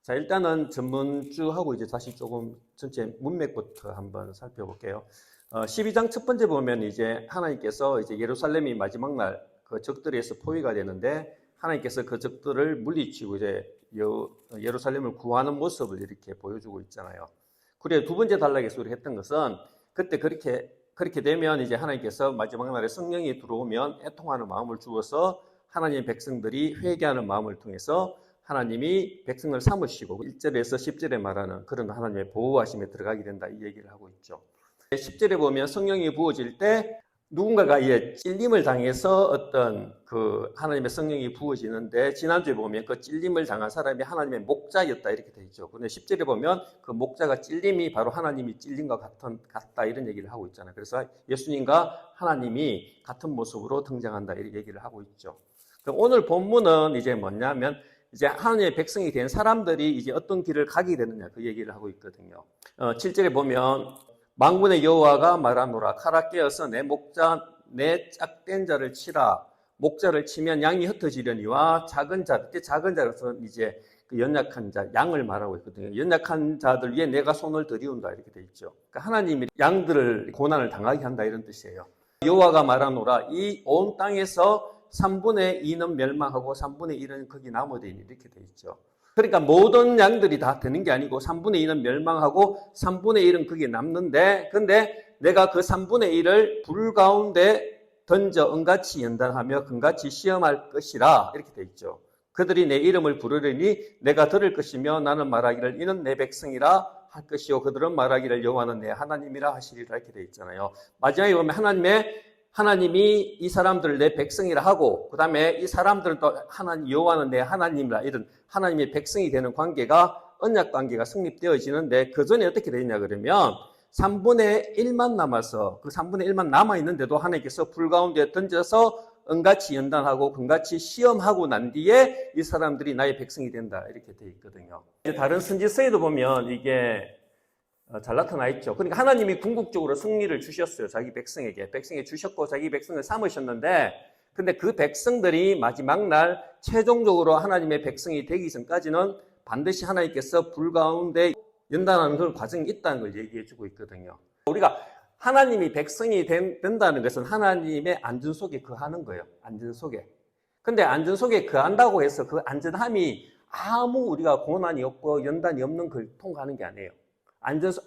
자, 일단은 전문주 하고 이제 다시 조금 전체 문맥부터 한번 살펴볼게요. 12장 첫 번째 보면 이제 하나님께서 이제 예루살렘이 마지막 날 그 적들에서 포위가 되는데 하나님께서 그 적들을 물리치고 이제 예루살렘을 구하는 모습을 이렇게 보여주고 있잖아요. 그리고 두 번째 단락에서 우리 했던 것은 그때 그렇게 되면 이제 하나님께서 마지막 날에 성령이 들어오면 애통하는 마음을 주어서 하나님의 백성들이 회개하는 마음을 통해서 하나님이 백성을 삼으시고 1절에서 10절에 말하는 그런 하나님의 보호하심에 들어가게 된다 이 얘기를 하고 있죠. 10절에 보면 성령이 부어질 때 누군가가 찔림을 당해서 어떤 그 하나님의 성령이 부어지는데 지난주에 보면 그 찔림을 당한 사람이 하나님의 목자였다 이렇게 되어 있죠. 그런데 10절에 보면 그 목자가 찔림이 바로 하나님이 찔림과 같다 이런 얘기를 하고 있잖아요. 그래서 예수님과 하나님이 같은 모습으로 등장한다 이렇게 얘기를 하고 있죠. 그럼 오늘 본문은 이제 뭐냐면 이제 하나님의 백성이 된 사람들이 이제 어떤 길을 가게 되느냐 그 얘기를 하고 있거든요. 7절에 보면 만군의 여호와가 말하노라 칼아 깨어서 내 목자 내 짝된 자를 치라. 목자를 치면 양이 흩어지려니와 작은 자로서는 이제 그 연약한 자 양을 말하고 있거든요. 연약한 자들 위에 내가 손을 들이운다 이렇게 돼 있죠. 그러니까 하나님이 양들을 고난을 당하게 한다 이런 뜻이에요. 여호와가 말하노라 이 온 땅에서 3분의 2는 멸망하고 3분의 1은 거기 나무되니 이렇게 돼 있죠. 그러니까 모든 양들이 다 되는 게 아니고 3분의 2는 멸망하고 3분의 1은 거기에 남는데 근데 내가 그 3분의 1을 불 가운데 던져 은같이 연단하며 금같이 시험할 것이라 이렇게 돼 있죠. 그들이 내 이름을 부르려니 내가 들을 것이며 나는 말하기를 이는 내 백성이라 할 것이요 그들은 말하기를 여호와는 내 하나님이라 하시리라 이렇게 돼 있잖아요. 마지막에 보면 하나님이 이 사람들을 내 백성이라 하고 그 다음에 이 사람들은 또 하나님 여호와는 내 하나님이라 이런 하나님의 백성이 되는 관계가 언약 관계가 성립되어지는데 그 전에 어떻게 되냐 그러면 3분의 1만 남아서 그 3분의 1만 남아있는데도 하나님께서 불 가운데 던져서 은같이 연단하고 금같이 시험하고 난 뒤에 이 사람들이 나의 백성이 된다 이렇게 되어 있거든요. 다른 선지서에도 보면 이게 잘 나타나 있죠. 그러니까 하나님이 궁극적으로 승리를 주셨어요. 자기 백성에게 주셨고 자기 백성을 삼으셨는데 근데 그 백성들이 마지막 날 최종적으로 하나님의 백성이 되기 전까지는 반드시 하나님께서 불 가운데 연단하는 그런 과정이 있다는 걸 얘기해 주고 있거든요. 우리가 하나님이 백성이 된다는 것은 하나님의 안전 속에 거하는 거예요. 안전 속에. 근데 안전 속에 거한다고 해서 그 안전함이 아무 우리가 고난이 없고 연단이 없는 걸 통과하는 게 아니에요.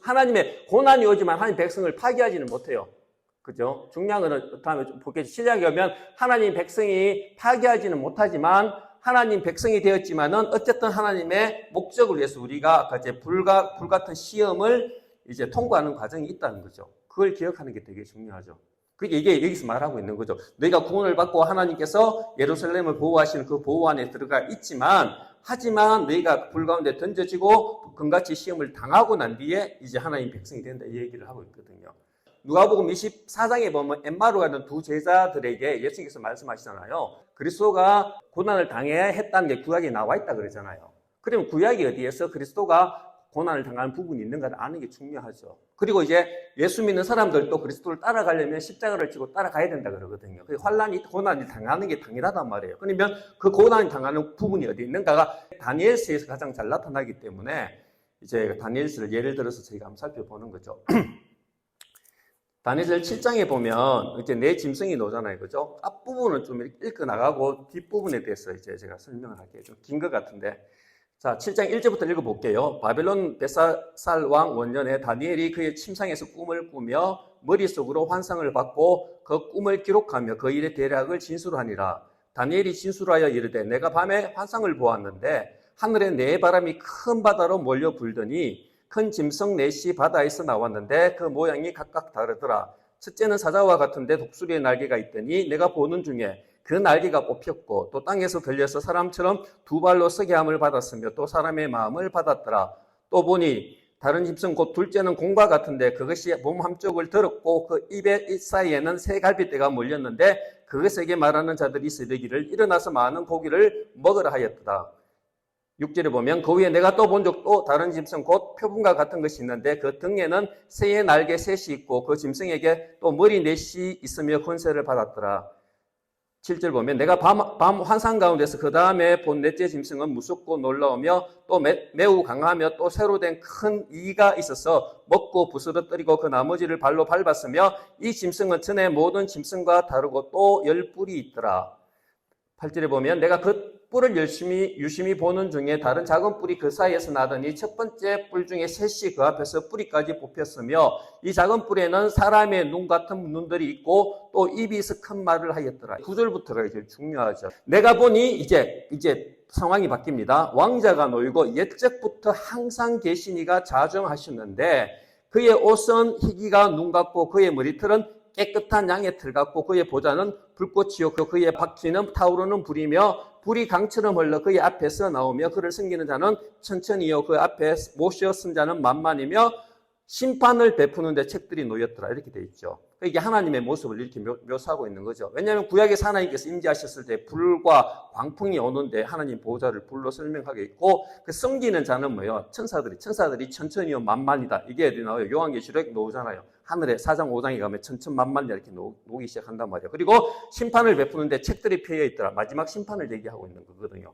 하나님의 고난이 오지만 하나님 백성을 파괴하지는 못해요. 그죠? 중요한 거는 다음에 좀 볼게요. 신약에 오면 하나님 백성이 파괴하지는 못하지만 하나님 백성이 되었지만은 어쨌든 하나님의 목적을 위해서 우리가 이제 불 같은 시험을 이제 통과하는 과정이 있다는 거죠. 그걸 기억하는 게 되게 중요하죠. 그게 이게 여기서 말하고 있는 거죠. 너희가 구원을 받고 하나님께서 예루살렘을 보호하시는 그 보호 안에 들어가 하지만 너희가 불 가운데 던져지고 금같이 시험을 당하고 난 뒤에 이제 하나님 백성이 된다 이 얘기를 하고 있거든요. 누가복음 24장에 보면 엠마오로 가는 두 제자들에게 예수님께서 말씀하시잖아요. 그리스도가 고난을 당해야 했다는 게 구약에 나와 있다 그러잖아요. 그러면 구약이 어디에서 그리스도가 고난을 당하는 부분이 있는가를 아는 게 중요하죠. 그리고 이제 예수 믿는 사람들도 그리스도를 따라가려면 십자가를 지고 따라가야 된다 그러거든요. 그 고난이 당하는 게 당연하단 말이에요. 그러면 그 고난이 당하는 부분이 어디 있는가가 다니엘서에서 가장 잘 나타나기 때문에 이제 다니엘서를 예를 들어서 저희가 한번 살펴보는 거죠. 다니엘 7장에 보면 이제 내 짐승이 나오잖아요. 그죠? 앞부분은 좀 읽어 나가고 뒷부분에 대해서 이제 제가 설명을 할게요. 좀 긴 것 같은데. 자, 7장 1절부터 읽어볼게요. 바벨론 벨사살 왕 원년에 다니엘이 그의 침상에서 꿈을 꾸며 머릿속으로 환상을 받고 그 꿈을 기록하며 그 일의 대략을 진술하니라. 다니엘이 진술하여 이르되 내가 밤에 환상을 보았는데 하늘에 네 바람이 큰 바다로 몰려 불더니 큰 짐승 넷이 바다에서 나왔는데 그 모양이 각각 다르더라. 첫째는 사자와 같은데 독수리의 날개가 있더니 내가 보는 중에 그 날개가 뽑혔고 또 땅에서 들려서 사람처럼 두 발로 서게 함을 받았으며 또 사람의 마음을 받았더라. 또 보니 다른 짐승 곧 둘째는 공과 같은데 그것이 몸 한쪽을 들었고 그 입 사이에는 세 갈빗대가 몰렸는데 그것에게 말하는 자들이 이르기를 일어나서 많은 고기를 먹으라 하였다. 6절에 보면 그 위에 내가 또 본 적도 다른 짐승 곧 표범과 같은 것이 있는데 그 등에는 새의 날개 셋이 있고 그 짐승에게 또 머리 넷이 있으며 권세를 받았더라. 7절 보면 내가 밤 환상 가운데서 그 다음에 본 넷째 짐승은 무섭고 놀라우며 또 매우 강하며 또 새로 된 큰 이가 있어서 먹고 부스러뜨리고 그 나머지를 발로 밟았으며 이 짐승은 전에 모든 짐승과 다르고 또 10뿔이 있더라. 8절에 보면 내가 그 뿔을 유심히 보는 중에 다른 작은 뿔이 그 사이에서 나더니 첫 번째 뿔 중에 셋이 그 앞에서 뿌리까지 뽑혔으며 이 작은 뿔에는 사람의 눈 같은 눈들이 있고 또 입이 있어 큰 말을 하였더라. 9절부터가 이제 중요하죠. 내가 보니 이제 상황이 바뀝니다. 왕자가 놓이고 옛적부터 항상 계시니가 자정하셨는데 그의 옷은 희기가 눈 같고 그의 머리털은 깨끗한 양의 털 같고 그의 보좌는 불꽃이요 그의 바퀴는 타오르는 불이며 불이 강처럼 흘러 그의 앞에서 나오며 그를 섬기는 자는 천천히요 그 앞에 모셔 쓴 자는 만만이며 심판을 베푸는데 책들이 놓였더라. 이렇게 되어 있죠. 이게 하나님의 모습을 이렇게 묘사하고 있는 거죠. 왜냐하면 구약에서 하나님께서 임재하셨을 때 불과 광풍이 오는데 하나님 보좌를 불로 설명하게 있고 그 섬기는 자는 뭐예요? 천사들이 천천히요 만만이다. 이게 나와요. 요한계시록에 나오잖아요. 하늘에 4장 5장에 가면 천천만만이다 이렇게 나오기 시작한단 말이에요. 그리고 심판을 베푸는데 책들이 펴여 있더라. 마지막 심판을 얘기하고 있는 거거든요.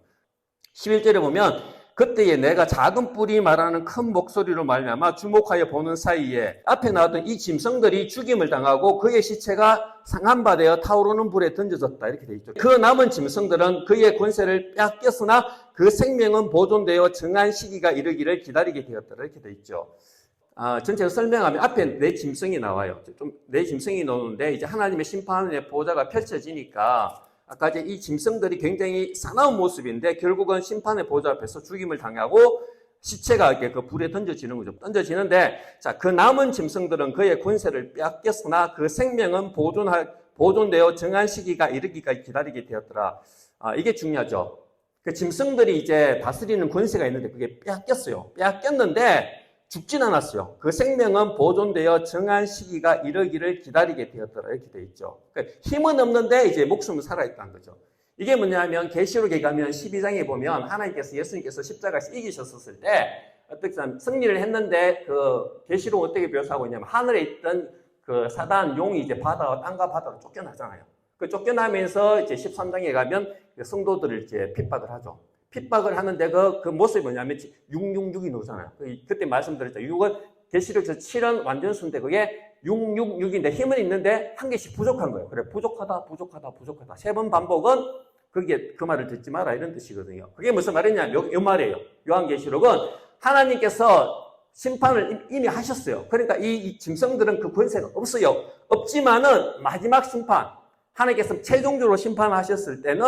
11절에 보면 그때에 내가 작은 뿔이 말하는 큰 목소리로 말미암아 주목하여 보는 사이에 앞에 나왔던 이 짐승들이 죽임을 당하고 그의 시체가 상한 바 되어 타오르는 불에 던져졌다. 이렇게 되어 있죠. 그 남은 짐승들은 그의 권세를 빼앗겼으나 그 생명은 보존되어 정한 시기가 이르기를 기다리게 되었다. 이렇게 되어 있죠. 전체를 설명하면 앞에 네 짐승이 나와요. 네 짐승이 나오는데 이제 하나님의 심판의 보좌가 펼쳐지니까 아까 이제 이 짐승들이 굉장히 사나운 모습인데 결국은 심판의 보좌 앞에서 죽임을 당하고 시체가 이렇게 그 불에 던져지는 거죠. 던져지는데 자, 그 남은 짐승들은 그의 권세를 빼앗겼으나 그 생명은 보존되어 정한 시기가 이르기까지 기다리게 되었더라. 이게 중요하죠. 그 짐승들이 이제 다스리는 권세가 있는데 그게 빼앗겼어요. 빼앗겼는데 죽진 않았어요. 그 생명은 보존되어 정한 시기가 이르기를 기다리게 되었더라. 이렇게 돼 있죠. 그러니까 힘은 없는데 이제 목숨은 살아있다는 거죠. 이게 뭐냐면 계시록에 가면 12장에 보면 하나님께서 예수님께서 십자가에서 이기셨을 때 어떻게 승리를 했는데 그 계시록 어떻게 묘사하고 있냐면 하늘에 있던 그 사단 용이 이제 바다와 땅과 바다로 쫓겨나잖아요. 그 쫓겨나면서 이제 13장에 가면 그 성도들을 이제 핍박을 하죠. 핍박을 하는데 그 모습이 뭐냐면 666이 나오잖아요. 그때 말씀드렸죠. 6은 계시록에서 7은 완전수인데 그게 666인데 힘은 있는데 한 개씩 부족한 거예요. 그래 부족하다. 3번 반복은 그게 그 말을 듣지 마라 이런 뜻이거든요. 그게 무슨 말이냐면 요 말이에요. 요한계시록은 하나님께서 심판을 이미 하셨어요. 그러니까 이 짐승들은 그 권세가 없어요. 없지만은 마지막 심판 하나님께서 최종적으로 심판하셨을 때는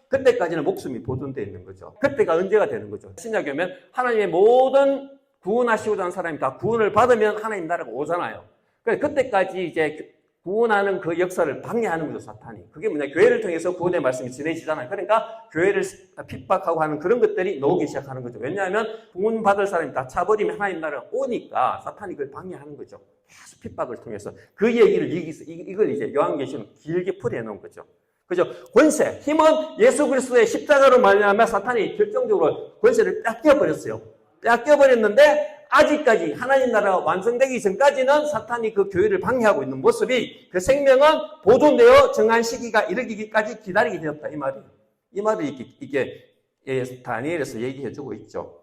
그때까지는 목숨이 보존되어 있는 거죠. 그때가 언제가 되는 거죠. 신약에 오면 하나님의 모든 구원하시고자 하는 사람이 다 구원을 받으면 하나님 나라가 오잖아요. 그때까지 이제 구원하는 그 역사를 방해하는 거죠, 사탄이. 그게 뭐냐, 교회를 통해서 구원의 말씀이 전해지잖아요. 그러니까 교회를 핍박하고 하는 그런 것들이 나오기 시작하는 거죠. 왜냐하면 구원받을 사람이 다 차버리면 하나님 나라가 오니까 사탄이 그걸 방해하는 거죠. 계속 핍박을 통해서. 그 얘기를 이걸 이제 요한계시록 길게 풀이해놓은 거죠. 그죠? 권세, 힘은 예수 그리스도의 십자가로 말미암아 사탄이 결정적으로 권세를 뺏겨버렸어요. 뺏겨버렸는데 아직까지 하나님 나라가 완성되기 전까지는 사탄이 그 교회를 방해하고 있는 모습이 그 생명은 보존되어 정한 시기가 이르기까지 기다리게 되었다. 이 말을 이게 다니엘에서 얘기해주고 있죠.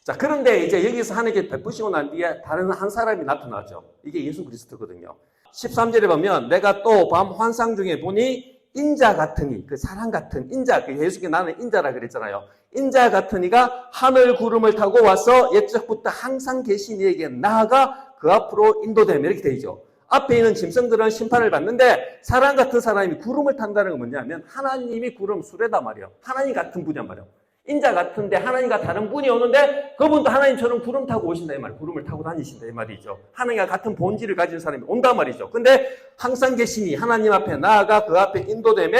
자, 그런데 이제 여기서 하나님께 베푸시고 난 뒤에 다른 한 사람이 나타나죠. 이게 예수 그리스도거든요. 13절에 보면 내가 또 밤 환상 중에 보니 인자 같으니, 그 사람 같은 인자, 그 예수께 나는 인자라 그랬잖아요. 인자 같은 이가 하늘 구름을 타고 와서 옛적부터 항상 계신 이에게 나아가 그 앞으로 인도되며 이렇게 되죠. 앞에 있는 짐승들은 심판을 받는데 사람 같은 사람이 구름을 탄다는 건 뭐냐면 하나님이 구름 수레다 말이에요. 하나님 같은 분이란 말이에요. 인자 같은데 하나님과 다른 분이 오는데 그분도 하나님처럼 구름 타고 오신다 이 말, 구름을 타고 다니신다 이 말이죠. 하나님과 같은 본질을 가진 사람이 온다 말이죠. 근데 항상 계시니 하나님 앞에 나아가 그 앞에 인도되며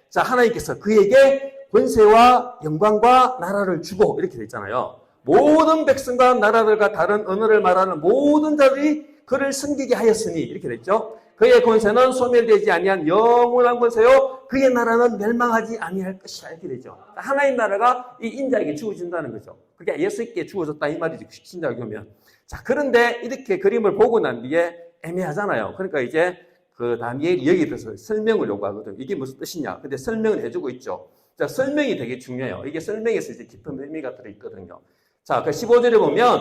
자, 하나님께서 그에게 권세와 영광과 나라를 주고 이렇게 돼 있잖아요. 모든 백성과 나라들과 다른 언어를 말하는 모든 자들이 그를 섬기게 하였으니 이렇게 됐죠. 그의 권세는 소멸되지 아니한 영원한 권세요. 그의 나라는 멸망하지 아니할 것이라 이렇게 되죠. 하나님 나라가 이 인자에게 주어진다는 거죠. 그게 예수께 주어졌다 이 말이지 신약에 보면. 자, 그런데 이렇게 그림을 보고 난 뒤에 애매하잖아요. 그러니까 이제 그 다니엘이 여기에 대해서 설명을 요구하거든요. 이게 무슨 뜻이냐? 근데 설명을 해주고 있죠. 자, 설명이 되게 중요해요. 이게 설명에서 이제 깊은 의미가 들어있거든요. 자, 그 15절에 보면,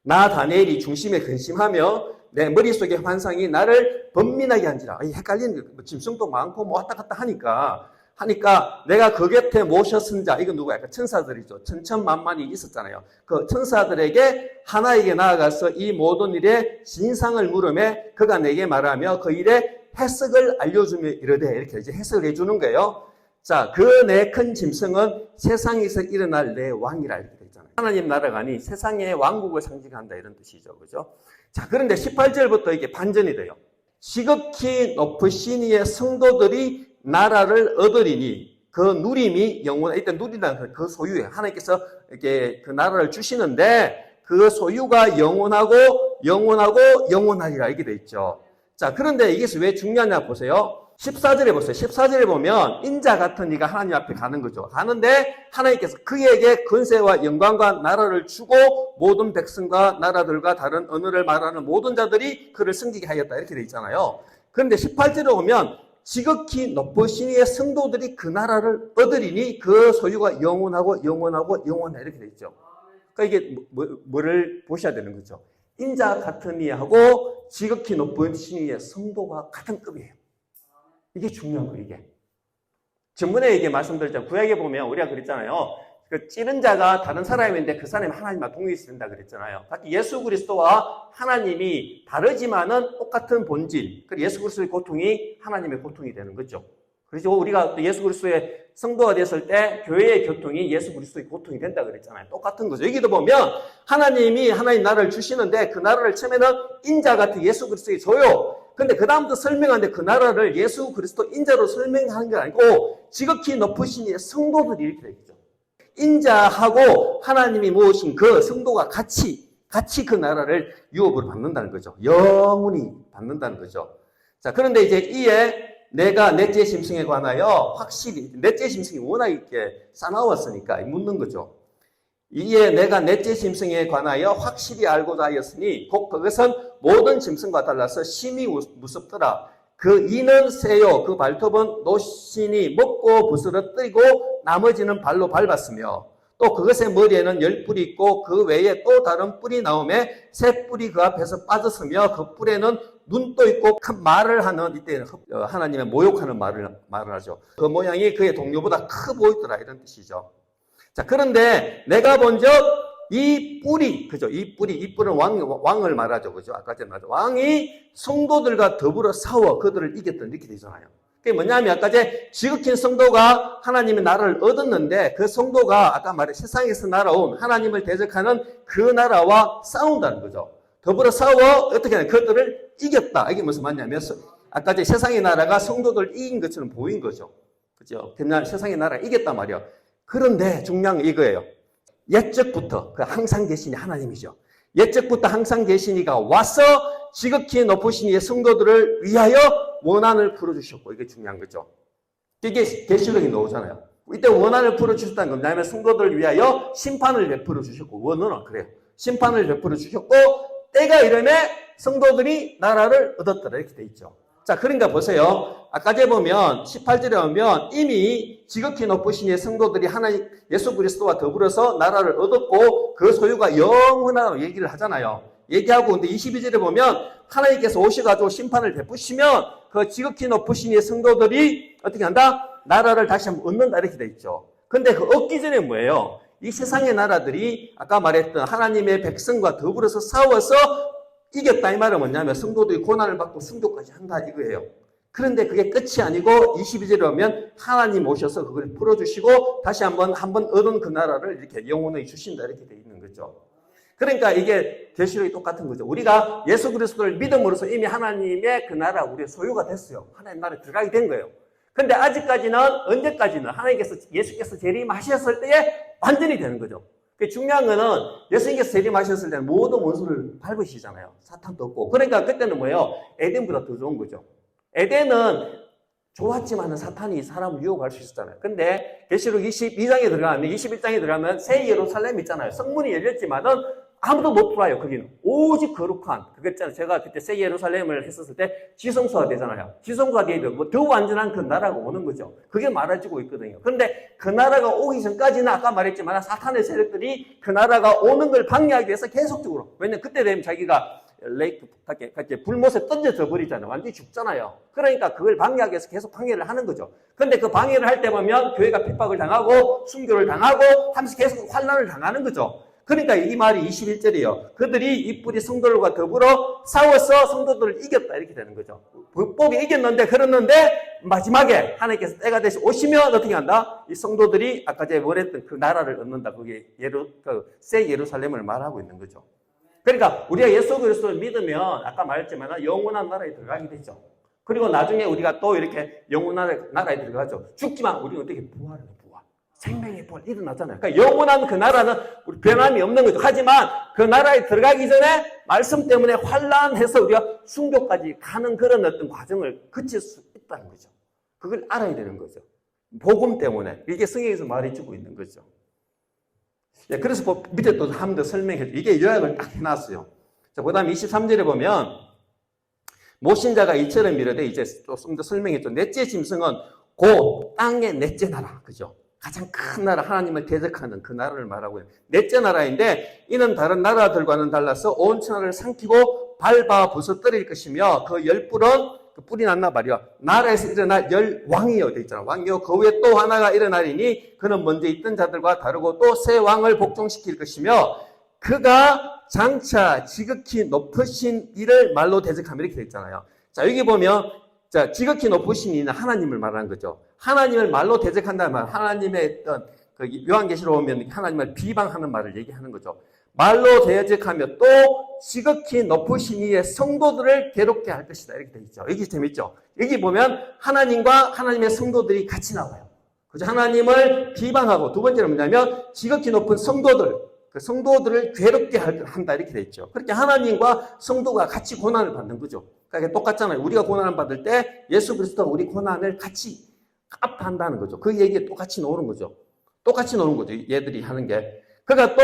나 다니엘이 중심에 근심하며 내 머릿속의 환상이 나를 번민하게 한지라. 헷갈리는 게, 짐승도 많고 뭐 왔다 갔다 하니까 내가 그 곁에 모셨은 자, 이건 누구야? 천사들이죠. 천천만만이 있었잖아요. 그 천사들에게 하나에게 나아가서 이 모든 일의 진상을 물으며 그가 내게 말하며 그 일의 해석을 알려주며 이르되, 이렇게 이제 해석을 해주는 거예요. 자, 그 내 큰 짐승은 세상에서 일어날 내 왕이라 이렇게 되어 있잖아요. 하나님 나라가 아니 세상의 왕국을 상징한다 이런 뜻이죠. 그죠? 자, 그런데 18절부터 이게 반전이 돼요. 지극히 높으신 이의 성도들이 나라를 얻으리니 그 누림이 영원, 일단 누리라는 그 소유예요. 하나님께서 이렇게 그 나라를 주시는데 그 소유가 영원하리라 이렇게 돼 있죠. 자, 그런데 이게 왜 중요하냐 보세요. 14절에 보세요. 14절에 보면 인자 같은 이가 하나님 앞에 가는 거죠. 가는데 하나님께서 그에게 권세와 영광과 나라를 주고 모든 백성과 나라들과 다른 언어를 말하는 모든 자들이 그를 섬기게 하였다 이렇게 돼 있잖아요. 그런데 18절에 보면 지극히 높으신 이의 성도들이 그 나라를 얻으리니 그 소유가 영원하다 이렇게 돼 있죠. 그러니까 이게 뭐를 보셔야 되는 거죠. 인자 같은 이하고 지극히 높으신 이의 성도가 같은 급이에요. 이게 중요한 거예요, 이게. 전번에 이게 말씀드렸잖아요. 구약에 보면 우리가 그랬잖아요. 그 찌른 자가 다른 사람인데 그 사람이 하나님과 동일시 된다 그랬잖아요. 예수 그리스도와 하나님이 다르지만은 똑같은 본질. 그리고 예수 그리스도의 고통이 하나님의 고통이 되는 거죠. 그래서 우리가 예수 그리스도의 성도가 됐을 때 교회의 고통이 예수 그리스도의 고통이 된다 그랬잖아요. 똑같은 거죠. 여기도 보면 하나님이 하나님 나라를 주시는데 그 나라를 처음에는 인자 같은 예수 그리스도의 줘요. 근데 그 다음부터 설명하는데 그 나라를 예수 그리스도 인자로 설명하는 게 아니고 지극히 높으신 이의 성도들이 이렇게 되겠죠. 인자하고 하나님이 모으신 그 성도가 같이 그 나라를 유업으로 받는다는 거죠. 영원히 받는다는 거죠. 자, 그런데 이제 이에 내가 넷째 짐승에 관하여 확실히, 넷째 짐승이 워낙 이렇게 싸나웠으니까 묻는 거죠. 이에 내가 넷째 짐승에 관하여 확실히 알고자 하였으니 곧 그것은 모든 짐승과 달라서 심히 무섭더라. 그 이는 새요 그 발톱은 노신이 먹고 부스러뜨리고 나머지는 발로 밟았으며 또 그것의 머리에는 10뿔이 있고 그 외에 또 다른 뿔이 나오매 새 뿔이 그 앞에서 빠졌으며 그 뿔에는 눈도 있고 큰 말을 하는, 이때 하나님의 모욕하는 말을 하죠. 그 모양이 그의 동료보다 커 보이더라 이런 뜻이죠. 자, 그런데 내가 본즉 이 뿔이, 그죠? 이 뿔은 왕을 말하죠. 그죠? 아까 전에 말했죠. 왕이 성도들과 더불어 싸워 그들을 이겼던 이렇게 되잖아요. 그게 뭐냐면 아까 전에 지극히 성도가 하나님의 나라를 얻었는데 그 성도가 아까 말해 세상에서 날아온 하나님을 대적하는 그 나라와 싸운다는 거죠. 더불어 싸워 어떻게 하냐? 그들을 이겼다. 이게 무슨 말이냐면 아까 전에 세상의 나라가 성도들을 이긴 것처럼 보인 거죠. 그죠? 그날 세상의 나라가 이겼단 말이에요. 그런데 중요한 건 이거예요. 옛적부터 그 항상 계신 하나님이죠. 옛적부터 항상 계신 이가 와서 지극히 높으신 이의 성도들을 위하여 원한을 풀어주셨고, 이게 중요한 거죠. 이게 계시록이 나오잖아요. 이때 원한을 풀어주셨다는 건 뭐냐면 성도들을 위하여 심판을 베풀어 주셨고, 원어는 그래요. 심판을 베풀어 주셨고 때가 이르매 성도들이 나라를 얻었더라 이렇게 돼 있죠. 자, 그러니까 보세요. 아까 전에 보면 18절에 보면 이미 지극히 높으신 이의 성도들이 하나님 예수 그리스도와 더불어서 나라를 얻었고 그 소유가 영원하다고 얘기를 하잖아요. 얘기하고 근데 22절에 보면 하나님께서 오셔가지고 심판을 베푸시면 그 지극히 높으신 이의 성도들이 어떻게 한다? 나라를 다시 한번 얻는다 이렇게 돼 있죠. 근데 그 얻기 전에 뭐예요? 이 세상의 나라들이 아까 말했던 하나님의 백성과 더불어서 싸워서 이겼다 이 말은 뭐냐면 성도들이 고난을 받고 순교까지 한다 이거예요. 그런데 그게 끝이 아니고 22절에 보면 하나님 오셔서 그걸 풀어주시고 다시 한번 얻은 그 나라를 이렇게 영원히 주신다 이렇게 돼 있는 거죠. 그러니까 이게 계시록이 똑같은 거죠. 우리가 예수 그리스도를 믿음으로써 이미 하나님의 그 나라 우리의 소유가 됐어요. 하나님 나라에 들어가게 된 거예요. 근데 아직까지는 언제까지는 하나님께서 예수께서 재림하셨을 때에 완전히 되는 거죠. 중요한 거는 예수님께서 재림하셨을 때는 모든 원수를 밟으시잖아요. 사탄도 없고. 그러니까 그때는 뭐예요? 에덴보다 더 좋은 거죠. 에덴은 좋았지만은 사탄이 사람을 유혹할 수 있었잖아요. 근데 계시록 22장에 들어가면 21장에 들어가면 새 예루살렘 있잖아요. 성문이 열렸지만은 아무도 못 들어와요. 거기는 오직 거룩한, 그랬잖아요. 제가 그때 새 예루살렘을 했었을 때 지성소가 되잖아요. 지성소가 되면 뭐 더 완전한 그 나라가 오는 거죠. 그게 말해주고 있거든요. 그런데 그 나라가 오기 전까지는 아까 말했지만 사탄의 세력들이 그 나라가 오는 걸 방해하기 위해서 계속적으로, 왜냐면 그때 되면 자기가 레이크 같이 불못에 던져져 버리잖아요. 완전히 죽잖아요. 그러니까 그걸 방해하기 위해서 계속 방해를 하는 거죠. 그런데 그 방해를 할 때 보면 교회가 핍박을 당하고 순교를 당하고 하면서 계속 환난을 당하는 거죠. 그러니까 이 말이 21절이에요. 그들이 이 뿌리 성도들과 더불어 싸워서 성도들을 이겼다, 이렇게 되는 거죠. 북복이 이겼는데, 그랬는데 마지막에 하나님께서 때가 되시 오시면 어떻게 한다? 이 성도들이 아까 제가 말했던 그 나라를 얻는다. 그게 새 예루살렘을 말하고 있는 거죠. 그러니까 우리가 예수 그리스도를 믿으면 아까 말했지만 영원한 나라에 들어가게 되죠. 그리고 나중에 우리가 또 이렇게 영원한 나라에 들어가죠. 죽지만 우리는 어떻게 부활을 해요? 부활. 생명의 부활 일어나잖아요. 그러니까 영원한 그 나라는 우리 변함이 없는 거죠. 하지만 그 나라에 들어가기 전에 말씀 때문에 환난해서 우리가 순교까지 가는 그런 어떤 과정을 거칠 수 있다는 거죠. 그걸 알아야 되는 거죠. 복음 때문에. 이게 성경에서 말해주고 있는 거죠. 그래서 밑에 또 한 번 더 설명해. 이게 요약을 딱 해놨어요. 자, 그 다음에 23절에 보면, 모신자가 이처럼 이르되, 이제 좀 더 설명했죠. 넷째 짐승은 곧 땅의 넷째 나라. 그죠? 가장 큰 나라, 하나님을 대적하는 그 나라를 말하고요. 넷째 나라인데, 이는 다른 나라들과는 달라서 온 천하를 삼키고 밟아 부서뜨릴 것이며, 그 열뿔은 그 뿔이 났나 말이야. 나라에서 일어날 열왕이여 돼 있잖아. 왕이요. 그 후에 또 하나가 일어나리니 그는 먼저 있던 자들과 다르고 또 새 왕을 복종시킬 것이며 그가 장차 지극히 높으신 이를 말로 대적하며 이렇게 돼 있잖아요. 자, 여기 보면 자, 지극히 높으신 이는 하나님을 말하는 거죠. 하나님을 말로 대적한다는 말, 하나님의 어떤 그 요한계시로 보면 하나님을 비방하는 말을 얘기하는 거죠. 말로 대적하며 또 지극히 높으신 이의 성도들을 괴롭게 할 것이다. 이렇게 되어 있죠. 여기 재밌죠? 여기 보면 하나님과 하나님의 성도들이 같이 나와요. 그죠? 하나님을 비방하고 두 번째는 뭐냐면 지극히 높은 성도들, 그 성도들을 괴롭게 한다. 이렇게 되어 있죠. 그렇게 하나님과 성도가 같이 고난을 받는 거죠. 그러니까 똑같잖아요. 우리가 고난을 받을 때 예수 그리스도가 우리 고난을 같이 합한다는 거죠. 그 얘기에 똑같이 나오는 거죠. 똑같이 나오는 거죠. 얘들이 하는 게. 그러니까 또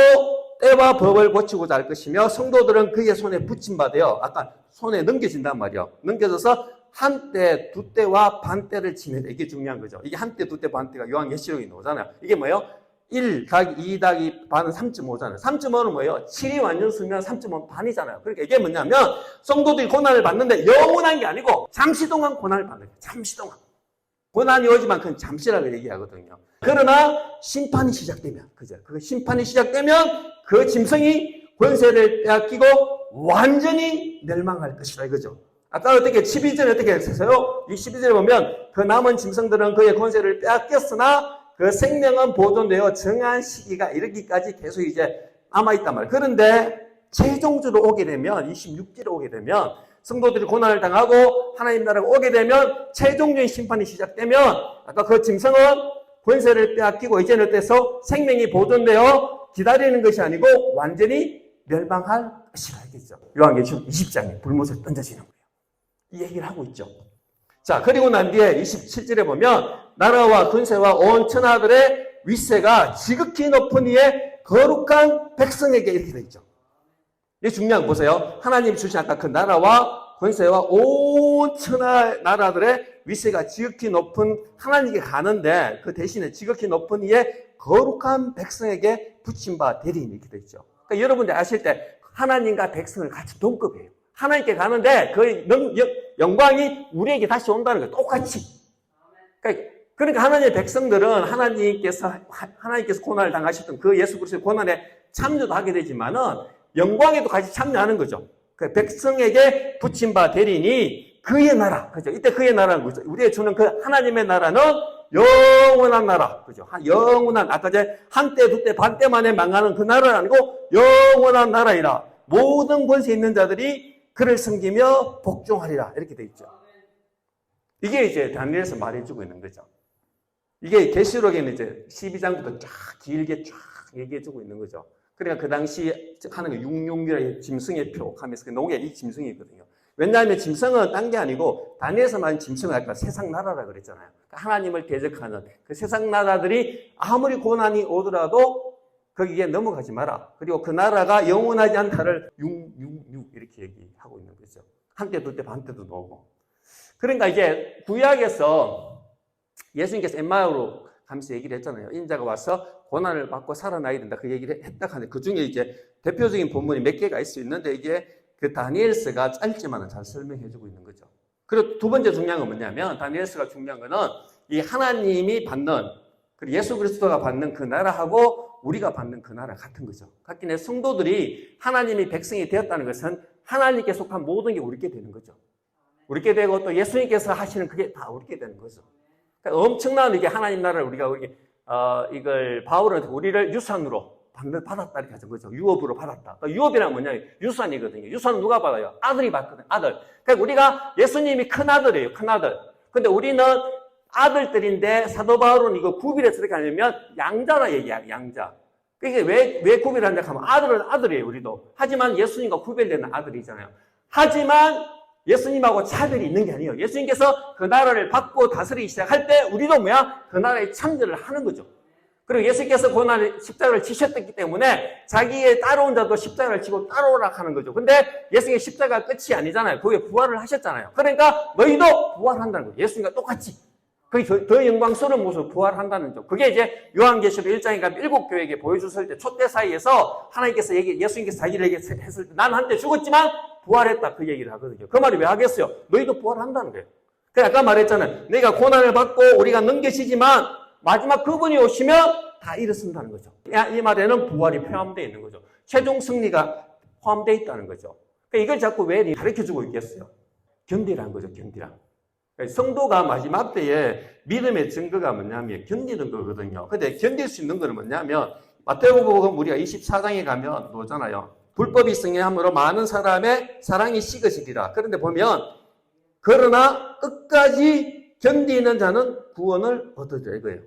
때와 법을 고치고자 할 것이며 성도들은 그의 손에 붙임받아요. 아까 손에 넘겨진단 말이에요. 넘겨져서 한 때, 두 때와 반 때를 지내다. 이게 중요한 거죠. 이게 한 때, 두 때, 반 때가 요한계시록에 나오잖아요. 이게 뭐예요? 1 더하기 2 더하기 반은 3.5잖아요. 3.5는 뭐예요? 7이 완전 수면 3.5는 반이잖아요. 그러니까 이게 뭐냐면 성도들이 고난을 받는데 영원한 게 아니고 잠시 동안 고난을 받는 거예요. 잠시 동안. 고난이 오지만 그건 잠시라고 얘기하거든요. 그러나 심판이 시작되면, 그죠? 그 심판이 시작되면 그 짐승이 권세를 빼앗기고 완전히 멸망할 것이다, 이거죠. 아까 어떻게 12절에 어떻게 했어요? 이 12절에 보면 그 남은 짐승들은 그의 권세를 빼앗겼으나 그 생명은 보존되어 정한 시기가 이르기까지 계속 이제 남아있단 말이에요. 그런데 최종적으로 오게 되면 26절에 오게 되면 성도들이 고난을 당하고 하나님 나라가 오게 되면 최종적인 심판이 시작되면 아까 그 짐승은 권세를 빼앗기고 이제는 어때서 생명이 보존되어 기다리는 것이 아니고 완전히 멸망할 것이라 했겠죠. 요한계시록 20장에 불못에 던져지는 거예요. 이 얘기를 하고 있죠. 자, 그리고 난 뒤에 27절에 보면 나라와 권세와 온 천하들의 윗세가 지극히 높은 이의 거룩한 백성에게 이렇게 되어 있죠. 이게 중요한 거 보세요. 하나님 주신 아까 그 나라와 권세와 온 천하 나라들의 윗세가 지극히 높은 하나님께 가는데 그 대신에 지극히 높은 이의 거룩한 백성에게 붙임 바 대리인이 이렇게 되어 있죠. 그러니까 여러분들 아실 때 하나님과 백성을 같이 동급해요. 하나님께 가는데 그 영광이 우리에게 다시 온다는 거예요. 똑같이. 그러니까 하나님의 백성들은 하나님께서 고난을 당하셨던 그 예수 그리스도의 고난에 참여도 하게 되지만은 영광에도 같이 참여하는 거죠. 그 백성에게 붙임 바 대리니 그의 나라. 그죠? 이때 그의 나라는 거죠. 우리의 주는 그 하나님의 나라는 영원한 나라. 그죠? 영원한, 아까 제 한때, 두때, 반때 만에 망하는 그 나라는 아니고 영원한 나라이라. 모든 권세 있는 자들이 그를 섬기며 복종하리라. 이렇게 돼 있죠. 이게 이제 다니엘에서 말해주고 있는 거죠. 이게 계시록에는 이제 12장부터 쫙 길게 쫙 얘기해주고 있는 거죠. 그러니까 그 당시 하는 거 육룡이라는 짐승의 표 하면서 그 농에 이 짐승이거든요. 왜냐하면 짐승은 딴 게 아니고 다니엘에서 말한 짐승은 아까 세상 나라라 그랬잖아요. 그러니까 하나님을 대적하는 그 세상 나라들이 아무리 고난이 오더라도 거기에 넘어가지 마라. 그리고 그 나라가 영원하지 않다를 666 이렇게 얘기하고 있는 거죠. 한때 둘 때 반때도 나오고. 그러니까 이제 구약에서 예수님께서 엠마오로 가면서 얘기를 했잖아요. 인자가 와서 고난을 받고 살아나야 된다. 그 얘기를 했다 하는데 그 중에 이제 대표적인 본문이 몇 개가 있을 수 있는데 이게 그 다니엘서가 짧지만은 잘 설명해 주고 있는 거죠. 그리고 두 번째 중요한 건 뭐냐면 다니엘서가 중요한 거는 이 하나님이 받는 그리고 예수 그리스도가 받는 그 나라하고 우리가 받는 그 나라 같은 거죠. 같긴 해 성도들이 하나님이 백성이 되었다는 것은 하나님께 속한 모든 게 우리께 되는 거죠. 우리께 되고 또 예수님께서 하시는 그게 다 우리께 되는 거죠. 그러니까 엄청난 이게 하나님 나라를 우리가 이걸 바울은 우리를 유산으로 받았다 이렇게 하는 거죠. 유업으로 받았다. 그러니까 유업이란 뭐냐면 유산이거든요. 유산은 누가 받아요? 아들이 받거든요. 아들. 그러니까 우리가 예수님이 큰 아들이에요. 큰 아들. 근데 우리는 아들들인데 사도 바울은 이거 구별해서 어떻게 하냐면 양자라 얘기야. 양자. 그게 왜 구별한다 하면 아들은 아들이에요. 우리도. 하지만 예수님과 구별되는 아들이잖아요. 하지만 예수님하고 차별이 있는 게 아니에요. 예수님께서 그 나라를 받고 다스리기 시작할 때 우리도 그 나라에 참여를 하는 거죠. 그리고 예수님께서 고난의 십자가를 지셨기 때문에 자기의 따라온 자도 십자가를 지고 따라오라 하는 거죠. 근데 예수님의 십자가 끝이 아니잖아요. 거기에 부활을 하셨잖아요. 그러니까 너희도 부활한다는 거예요. 예수님과 똑같이. 그게 더 영광스러운 모습으로 부활한다는 점. 그게 이제 요한계시록 1장에 가면 7교회에게 보여줬을 때 초대 사이에서 하나님께서 예수님께서 자기를 했을 때 나는 한때 죽었지만 부활했다. 그 얘기를 하거든요. 그 말이 왜 하겠어요? 너희도 부활한다는 거예요. 그래 아까 말했잖아요. 너희가 고난을 받고 우리가 넘겨지지만 마지막 그분이 오시면 다 일어선다는 거죠. 이 말에는 부활이 포함되어 있는 거죠. 최종 승리가 포함되어 있다는 거죠. 그러니까 이걸 자꾸 왜 가르쳐주고 있겠어요? 견디라는 거죠. 견디라. 성도가 마지막 때에 믿음의 증거가 뭐냐면 견디는 거거든요. 근데 견딜 수 있는 거는 뭐냐면 마태복음 우리가 24장에 가면 나오잖아요. 불법이 승리함으로 많은 사람의 사랑이 식어지리라. 그런데 보면 그러나 끝까지 견디는 자는 구원을 얻으리라 이거예요.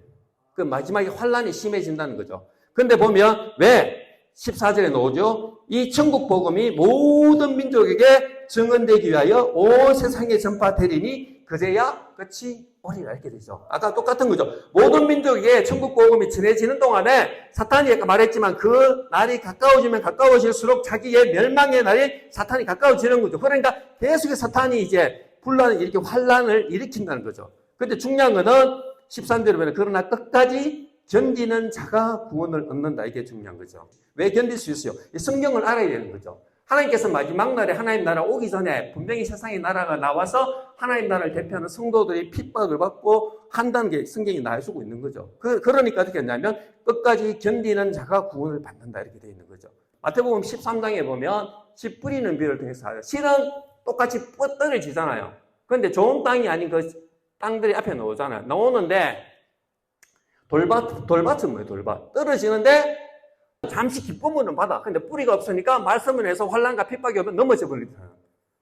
그 마지막에 환란이 심해진다는 거죠. 그런데 보면 왜 14절에 나오죠? 이 천국 복음이 모든 민족에게 증언되기 위하여 온 세상에 전파되리니 그제야 끝이 오리라 이렇게 되죠. 아까 똑같은 거죠. 모든 민족에게 천국 복음이 전해지는 동안에 사탄이 아까 말했지만 그 날이 가까워지면 가까워질수록 자기의 멸망의 날이 사탄이 가까워지는 거죠. 그러니까 계속해서 사탄이 이제 이렇게 환란을 일으킨다는 거죠. 근데 중요한 거는 13절에 보면 그러나 끝까지 견디는 자가 구원을 얻는다. 이게 중요한 거죠. 왜 견딜 수 있어요? 이 성경을 알아야 되는 거죠. 하나님께서 마지막 날에 하나님 나라 오기 전에 분명히 세상의 나라가 나와서 하나님 나라를 대표하는 성도들이 핍박을 받고 한다는 게 성경이 나와주고 있는 거죠. 그러니까 어떻게 했냐면 끝까지 견디는 자가 구원을 받는다 이렇게 되어 있는 거죠. 마태복음 13장에 보면 씨 뿌리는 비를 통해서 실은 똑같이 떨어지잖아요. 그런데 좋은 땅이 아닌 그 땅들이 앞에 나오잖아요. 나오는데 돌밭은 뭐예요? 돌밭. 떨어지는데 잠시 기쁨은 받아. 근데 뿌리가 없으니까 말씀을 해서 환난과 핍박이 오면 넘어져 버리잖아요.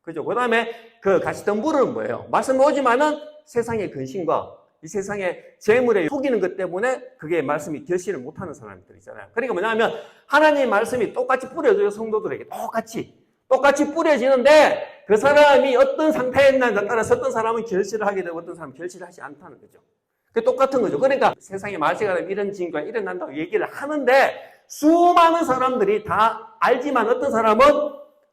그죠? 그 다음에 그 가시덤불은 뭐예요? 말씀 오지만은 세상의 근심과 이 세상의 재물에 속이는 것 때문에 그게 말씀이 결실을 못하는 사람들이잖아요. 그러니까 뭐냐면 하나님의 말씀이 똑같이 뿌려져요. 성도들에게 똑같이 뿌려지는데 그 사람이 어떤 상태에 있냐에 따라서 어떤 사람은 결실을 하게 되고 어떤 사람은 결실을 하지 않다는 거죠. 그게 똑같은 거죠. 그러니까 세상에 말세가 되면 이런 징후가 일어난다고 얘기를 하는데 수많은 사람들이 다 알지만 어떤 사람은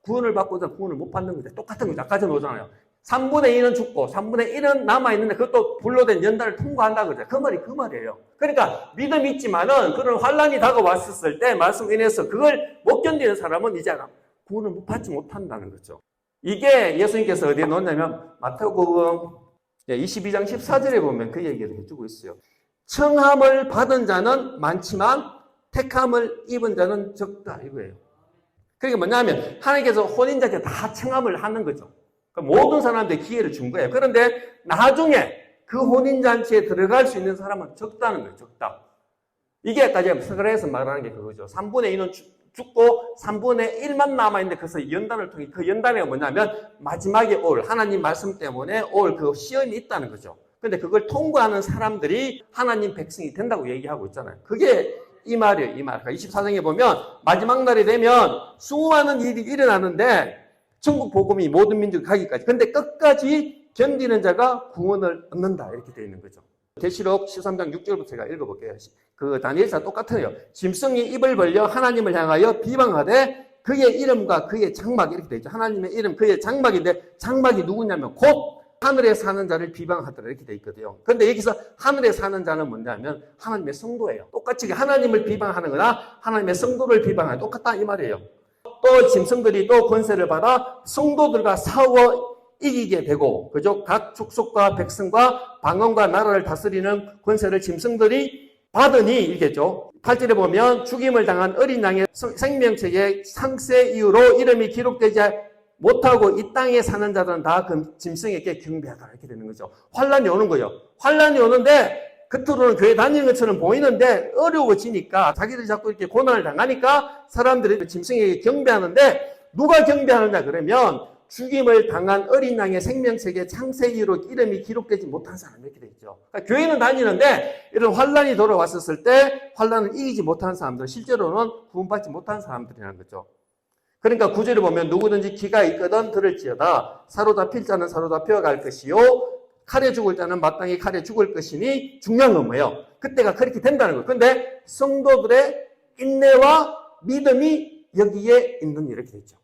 구원을 받고자 구원을 못 받는 거죠. 똑같은 거죠. 아까 전에 오잖아요. 3분의 2는 죽고 3분의 1은 남아있는데 그것도 불로 된 연단을 통과한다 그러죠. 그 말이에요. 그러니까 믿음이 있지만은 그런 환란이 다가왔을 때 말씀 인해서 그걸 못 견디는 사람은 이제 구원을 못 받지 못한다는 거죠. 이게 예수님께서 어디에 놓냐면 마태복음 22장 14절에 보면 그 얘기를 해주고 있어요. 청함을 받은 자는 많지만 택함을 입은 자는 적다 이거예요. 그게 뭐냐면 하나님께서 혼인자한테 다 청함을 하는 거죠. 그러니까 모든 사람한테 기회를 준 거예요. 그런데 나중에 그 혼인잔치에 들어갈 수 있는 사람은 적다는 거예요. 적다. 이게 아까 제가 서가랴에서 말하는 게 그거죠. 3분의 2는 죽고 3분의 1만 남아있는데 그래서 연단을 통해 그 연단이 뭐냐면 마지막에 올 하나님 말씀 때문에 올 그 시험이 있다는 거죠. 그런데 그걸 통과하는 사람들이 하나님 백성이 된다고 얘기하고 있잖아요. 그게 이 말이에요. 이 말. 24장에 보면 마지막 날이 되면 수많은 일이 일어나는데 천국 복음이 모든 민족이 가기까지. 근데 끝까지 견디는 자가 구원을 얻는다. 이렇게 되어 있는 거죠. 계시록 13장 6절부터 제가 읽어볼게요. 그 다니엘서 똑같아요. 짐승이 입을 벌려 하나님을 향하여 비방하되 그의 이름과 그의 장막 이렇게 되어 있죠. 하나님의 이름, 그의 장막인데 장막이 누구냐면 곧 하늘에 사는 자를 비방하더라 이렇게 되어 있거든요. 그런데 여기서 하늘에 사는 자는 뭐냐면 하나님의 성도예요. 똑같이 하나님을 비방하는 거나 하나님의 성도를 비방하는 똑같다 이 말이에요. 또 짐승들이 또 권세를 받아 성도들과 싸워 이기게 되고 그죠? 각 족속과 백성과 방언과 나라를 다스리는 권세를 짐승들이 받으니 이겠죠. 8절에 보면 죽임을 당한 어린 양의 생명책의 상세 이후로 이름이 기록되지 못하고 이 땅에 사는 자들은 다 그 짐승에게 경배하다 이렇게 되는 거죠. 환란이 오는 거예요. 환란이 오는데 겉으로는 교회 다니는 것처럼 보이는데 어려워지니까 자기들이 자꾸 이렇게 고난을 당하니까 사람들이 짐승에게 경배하는데 누가 경배하느냐 그러면 죽임을 당한 어린 양의 생명책의 창세 이후로 이름이 기록되지 못한 사람 이렇게 되어 있죠. 그러니까 교회는 다니는데 이런 환란이 돌아왔었을 때 환란을 이기지 못한 사람들 실제로는 구원받지 못한 사람들이라는 거죠. 그러니까 구절을 보면 누구든지 기가 있거든 들을지어다 사로잡힐 자는 사로잡혀 갈 것이요 칼에 죽을 자는 마땅히 칼에 죽을 것이니 중요한 건 뭐예요? 그때가 그렇게 된다는 거예요. 그런데 성도들의 인내와 믿음이 여기에 있는 이렇게 되죠.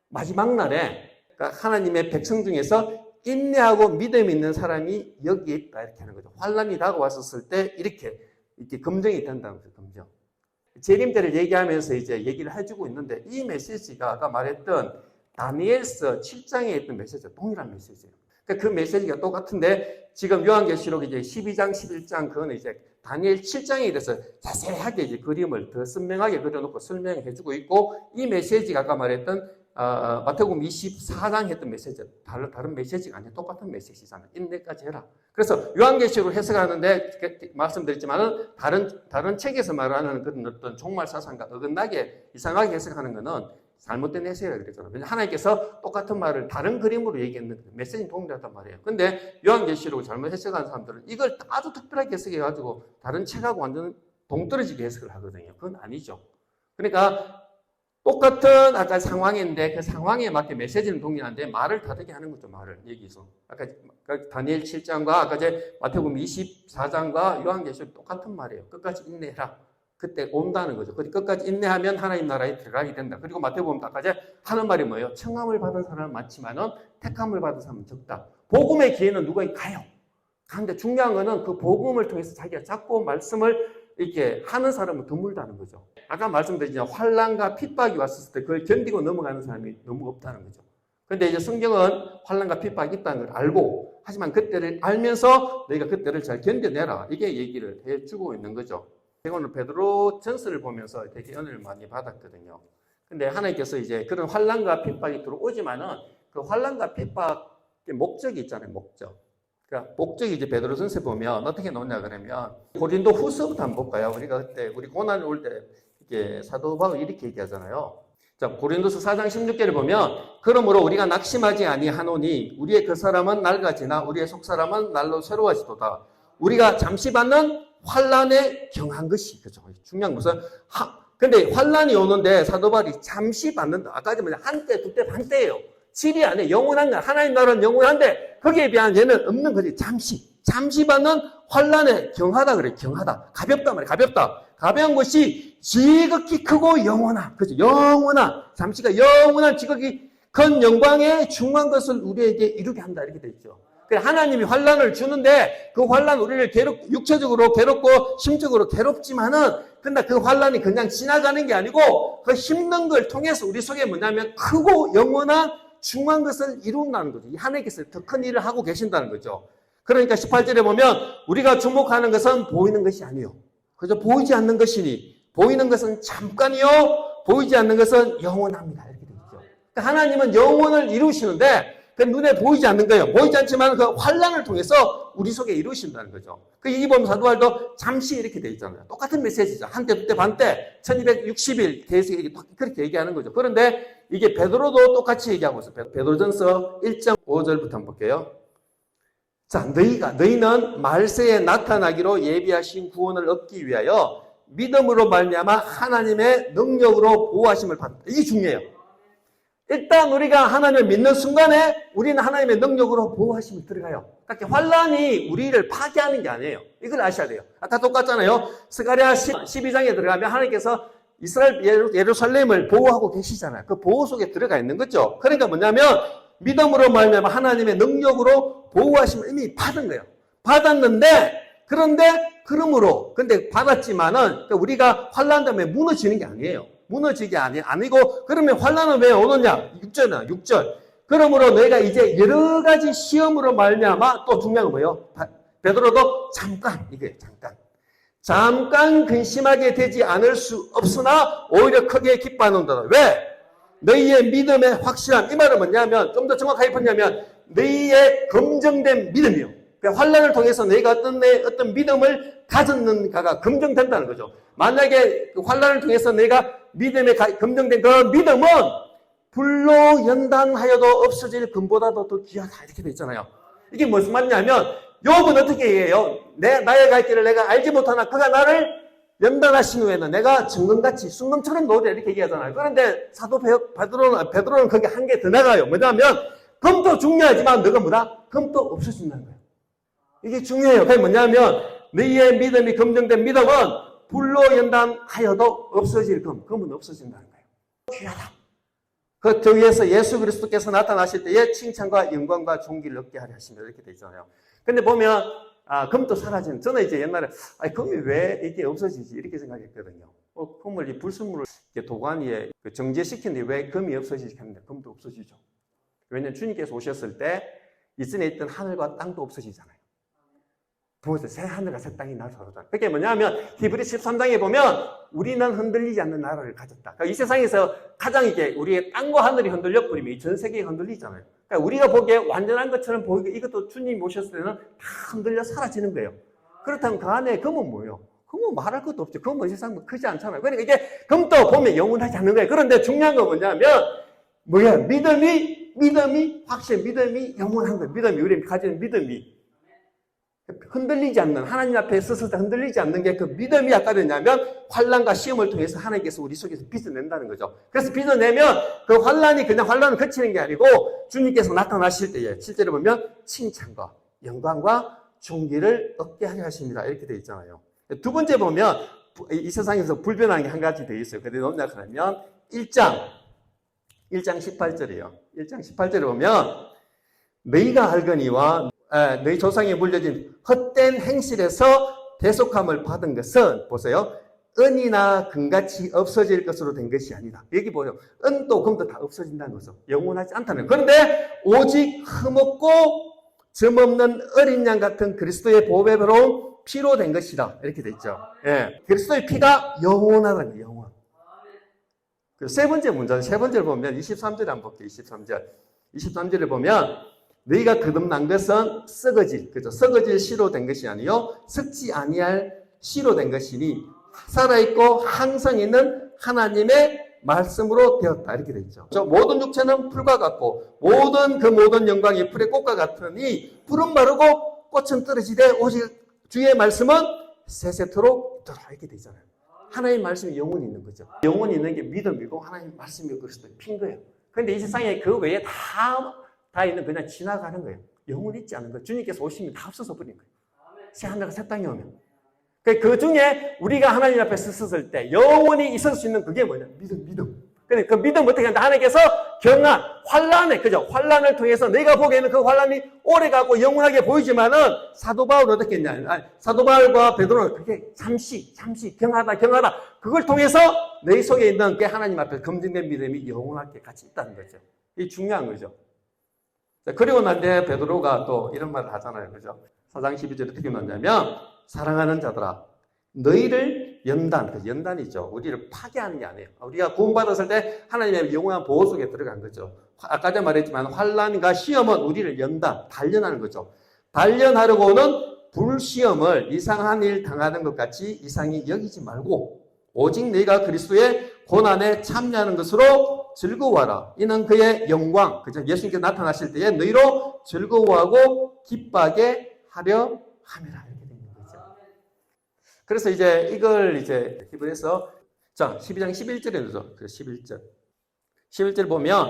마지막 날에 그러니까 하나님의 백성 중에서 인내하고 믿음이 있는 사람이 여기에 있다 이렇게 하는 거죠. 환란이 다가왔었을 때 이렇게 검증이 된다는 거죠. 검증. 재림때를 얘기하면서 이제 얘기를 해주고 있는데 이 메시지가 아까 말했던 다니엘서 7장에 있던 메시지와 동일한 메시지예요. 그러니까 그 메시지가 똑같은데 지금 요한계시록 이제 12장, 11장 그거는 이제 다니엘 7장에 대해서 자세하게 이제 그림을 더 선명하게 그려놓고 설명해주고 있고 이 메시지가 아까 말했던 마태복음 24장 했던 메시지 다른 메시지가 아니에요. 똑같은 메시지잖아요. 인내까지 해라. 그래서 요한계시록 해석하는데 말씀드렸지만은 다른 책에서 말하는 그런 어떤 종말 사상과 어긋나게 이상하게 해석하는 거는 잘못된 해석이라고 그랬잖아요. 왜냐하면 하나님께서 똑같은 말을 다른 그림으로 얘기했는데 메시지는 동일하단 말이에요. 근데 요한계시록을 잘못 해석하는 사람들은 이걸 아주 특별하게 해석해가지고 다른 책하고 완전 동떨어지게 해석을 하거든요. 그건 아니죠. 그러니까 똑같은 아까 상황인데 그 상황에 맞게 메시지는 동일한데 말을 다르게 하는 거죠. 말을 여기서 아까 다니엘 7장과 아까 이제 마태복음 24장과 요한계시록 똑같은 말이에요. 끝까지 인내해라. 그때 온다는 거죠. 끝까지 인내하면 하나님 나라에 들어가게 된다. 그리고 마태복음 아까 이제 하는 말이 뭐예요? 청함을 받은 사람은 많지만은 택함을 받은 사람은 적다. 복음의 기회는 누가 가요. 그런데 중요한 거는 그 복음을 통해서 자기가 잡고 말씀을 이렇게 하는 사람은 드물다는 거죠. 아까 말씀드렸지만 환난과 핍박이 왔을 때 그걸 견디고 넘어가는 사람이 너무 없다는 거죠. 그런데 이제 성경은 환난과 핍박이 있다는 걸 알고 하지만 그때를 알면서 너희가 그때를 잘 견뎌내라. 이게 얘기를 해주고 있는 거죠. 제가 오늘 베드로 전서를 보면서 되게 은혜를 많이 받았거든요. 근데 하나님께서 이제 그런 환난과 핍박이 들어오지만은 그 환난과 핍박의 목적이 있잖아요. 목적. 그러니까 목적이 이제 베드로 전서에 보면 어떻게 나오냐 그러면 고린도 후서부터 한번 볼까요? 우리가 그때 우리 고난이 올 때 이게 사도 바울이 이렇게 얘기하잖아요. 자, 고린도서 4장 16절을 보면 그러므로 우리가 낙심하지 아니하노니 우리의 그 사람은 낡아지나 우리의 속 사람은 날로 새로워지도다. 우리가 잠시 받는 환난에 경한 것이 그죠. 중요한 것은 근데 환난이 오는데 사도 바울이 잠시 받는다. 아까 전에 한때, 두때, 반때예요. 질이 아니에요. 영원한 거. 하나님 나라는 영원한데 거기에 비하면 얘는 없는 거지. 잠시 받는 환난에 경하다 그래. 경하다. 가볍다 말이야. 가볍다. 가벼운 것이 지극히 크고 영원한. 그죠. 영원한. 잠시가 영원한 지극히 큰 영광의 중요한 것을 우리에게 이루게 한다. 이렇게 돼 있죠. 하나님이 환난을 주는데 그 환난 우리를 육체적으로 괴롭고 심적으로 괴롭지만은 근데 그 환난이 그냥 지나가는 게 아니고 그 힘든 걸 통해서 우리 속에 뭐냐면 크고 영원한 중요한 것을 이룬다는 거죠. 하나님께서 더 큰 일을 하고 계신다는 거죠. 그러니까 18절에 보면 우리가 주목하는 것은 보이는 것이 아니요. 그저 보이지 않는 것이니 보이는 것은 잠깐이요. 보이지 않는 것은 영원합니다. 이렇게 되어 있죠. 그러니까 하나님은 영원을 이루시는데 그 눈에 보이지 않는 거예요. 보이지 않지만 그 환난을 통해서 우리 속에 이루신다는 거죠. 그 이 보면 사도 바울도 잠시 이렇게 돼 있잖아요. 똑같은 메시지죠. 한때, 두때, 반때, 1260일 계속 그렇게 얘기하는 거죠. 그런데 이게 베드로도 똑같이 얘기하고 있어요. 베드로전서 1장 5절부터 한번 볼게요. 자, 너희는 말세에 나타나기로 예비하신 구원을 얻기 위하여 믿음으로 말미암아 하나님의 능력으로 보호하심을 받는다. 이게 중요해요. 일단 우리가 하나님을 믿는 순간에 우리는 하나님의 능력으로 보호하심이 들어가요. 그러니까 환란이 우리를 파괴하는 게 아니에요. 이걸 아셔야 돼요. 아까 똑같잖아요. 스가랴 12장에 들어가면 하나님께서 이스라엘 예루살렘을 보호하고 계시잖아요. 그 보호 속에 들어가 있는 거죠. 그러니까 뭐냐면 믿음으로 말미암아 하나님의 능력으로 보호하심을 이미 받은 거예요. 받았는데 그러므로 근데 받았지만은 우리가 환란 때문에 무너지는 게 아니에요. 무너지게 아니고 그러면 환란은 왜 오느냐? 6절. 그러므로 너희가 이제 여러 가지 시험으로 말미암아 또 중요한 건 뭐예요? 베드로도 잠깐 근심하게 되지 않을 수 없으나 오히려 크게 기뻐하는다. 왜? 너희의 믿음의 확실함. 이 말은 뭐냐면 좀 더 정확하게 보냐면 너희의 검증된 믿음이요. 그러니까 환란을 통해서 너희가 어떤 믿음을 가졌는가가 검증된다는 거죠. 만약에 그 환란을 통해서 너희가 믿음에 검증된 그 믿음은 불로 연단하여도 없어질 금보다도 더 귀하다 이렇게 돼 있잖아요. 이게 무슨 말이냐면 욥은 어떻게 얘기해요? 나의 갈 길을 내가 알지 못하나 그가 나를 연단하신 후에는 내가 정금같이 순금처럼 놓으리라 이렇게 얘기하잖아요. 그런데 사도 베드로는 거기 한 개 더 나가요. 뭐냐면 금도 중요하지만 너가 뭐다? 금도 없어진다는 거예요. 이게 중요해요. 그게 뭐냐면 너희의 믿음이 검증된 믿음은 불로 연단하여도 없어질 금은 없어진다는 거예요. 귀하다. 그 위에서 예수 그리스도께서 나타나실 때에 칭찬과 영광과 존귀를 얻게 하려 하시며 이렇게 되어 있잖아요. 근데 보면 금도 사라지는, 저는 이제 옛날에 금이 왜 이게 없어지지 이렇게 생각했거든요. 금을 이 불순물을 도관 위에 정제시키는데 왜 금이 없어지지 했는데 금도 없어지죠. 왜냐하면 주님께서 오셨을 때 이전에 있던 하늘과 땅도 없어지잖아요. 부어서 새 하늘과 새 땅이 나타나잖아요. 그게 뭐냐면 히브리 13장에 보면 우리는 흔들리지 않는 나라를 가졌다. 그러니까 이 세상에서 가장 이게 우리의 땅과 하늘이 흔들려 버리면 이 전 세계가 흔들리잖아요. 그러니까 우리가 보기에 완전한 것처럼 보이고 이것도 주님이 오셨을 때는 다 흔들려 사라지는 거예요. 그렇다면 그 안에 금은 뭐예요? 금은 말할 것도 없죠. 금은 이 세상 크지 않잖아요. 그러니까 이게 금도 보면 영원하지 않는 거예요. 그런데 중요한 건 뭐냐면 믿음이 확실히 믿음이 영원한 거예요. 믿음이 우리 가지는 믿음이 흔들리지 않는, 하나님 앞에 섰을 때 흔들리지 않는 게 그 믿음이 아까 되냐면 환란과 시험을 통해서 하나님께서 우리 속에서 빚을 낸다는 거죠. 그래서 빚을 내면 그 환란이 그냥 환란을 그치는 게 아니고 주님께서 나타나실 때에 실제로 보면 칭찬과 영광과 존귀를 얻게 하려 하십니다. 이렇게 되어 있잖아요. 두 번째 보면 이 세상에서 불변한 게 한 가지 되어 있어요. 그래서 언약하면 1장 18절이에요. 1장 18절에 보면 너희가 알거니와 너희 조상에 물려진 헛된 행실에서 대속함을 받은 것은 보세요. 은이나 금같이 없어질 것으로 된 것이 아니다. 여기 보세요. 은도 금도 다 없어진다는 거죠. 영원하지 않다는 거예요. 그런데 오직 흠없고 점없는 어린 양 같은 그리스도의 보배로운 피로 된 것이다. 이렇게 돼 있죠. 예. 그리스도의 피가 영원하다는 거예요. 영원. 세 번째 문장, 세 번째를 보면 23절에 한번 볼게요. 23절에 보면 너희가 거듭난 것은 썩어질 씨로 된 것이 아니요 썩지 아니할 씨로 된 것이니 살아있고 항상 있는 하나님의 말씀으로 되었다. 이렇게 되어 있죠. 모든 육체는 풀과 같고 모든 영광이 풀의 꽃과 같으니 풀은 마르고 꽃은 떨어지되 오직 주의 말씀은 세세토록 있더라. 이렇게 되어 있잖아요. 하나님의 말씀이 영원히 있는 거죠. 영원히 있는 게 믿음이고 하나님의 말씀이 그리스도의 피인 거예요. 그런데 이 세상에 그 외에 다 있는 그냥 지나가는 거예요. 영원히 있지 않은 거예요. 주님께서 오시면 다 없어서 버린 거예요. 새 하늘과 새 땅이 오면. 그 중에 우리가 하나님 앞에 섰을 때 영원히 있을 수 있는 그게 뭐냐? 믿음. 근데 그 믿음 어떻게 하는데 하나님께서 경한 환란을 통해서 내가 보기에는 그 환란이 오래가고 영원하게 보이지만은 사도 바울은 어떻게 했냐? 사도 바울과 베드로는 그게 잠시 경하다. 그걸 통해서 내 속에 있는 게 하나님 앞에 검증된 믿음이 영원하게 같이 있다는 거죠. 이게 중요한 거죠. 그리고 난 뒤에 베드로가 또 이런 말을 하잖아요. 그죠? 4장 12절에 어떻게 말하냐면 사랑하는 자들아 너희를 연단이죠. 우리를 파괴하는 게 아니에요. 우리가 구원받았을 때 하나님의 영원한 보호 속에 들어간 거죠. 아까 전에 말했지만 환란과 시험은 우리를 단련하는 거죠. 단련하려고는 불시험을 이상한 일 당하는 것 같이 이상히 여기지 말고 오직 너희가 그리스도의 고난에 참여하는 것으로 즐거워하라. 이는 그의 영광, 예수님께서 나타나실 때에 너희로 즐거워하고 기뻐하게 하려 함이라. 이렇게 되는 거죠. 그래서 이제 이걸 히브리서 12장 11절에 넣어서 11절. 11절 보면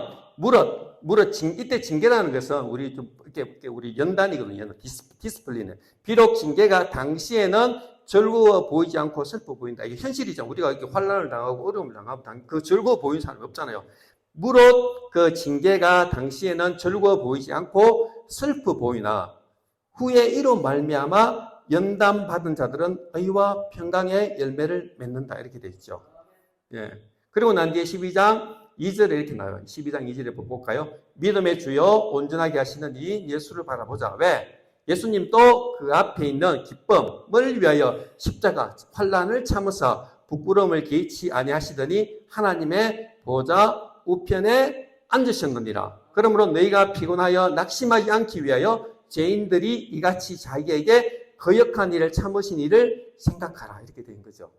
이때 징계라는 것은 우리 좀 이렇게 우리 연단이거든요. 디스플린은. 비록 징계가 당시에는 즐거워 보이지 않고 슬퍼 보인다. 이게 현실이죠. 우리가 이렇게 환난을 당하고 어려움을 당하고 그 즐거워 보이는 사람이 없잖아요. 무릇 그 징계가 당시에는 즐거워 보이지 않고 슬퍼 보이나 후에 이로 말미암아 연단 받은 자들은 의와 평강의 열매를 맺는다. 이렇게 되어 있죠. 예. 그리고 난 뒤에 12장 2절에 이렇게 나와요. 12장 2절에 볼까요? 믿음의 주여 온전하게 하시는 이 예수를 바라보자. 왜? 예수님도 그 앞에 있는 기쁨을 위하여 십자가 환난을 참으사 부끄러움을 개의치 아니하시더니 하나님의 보좌 우편에 앉으셨느니라. 그러므로 너희가 피곤하여 낙심하지 않기 위하여 죄인들이 이같이 자기에게 거역한 일을 참으신 일을 생각하라. 이렇게 된 거죠.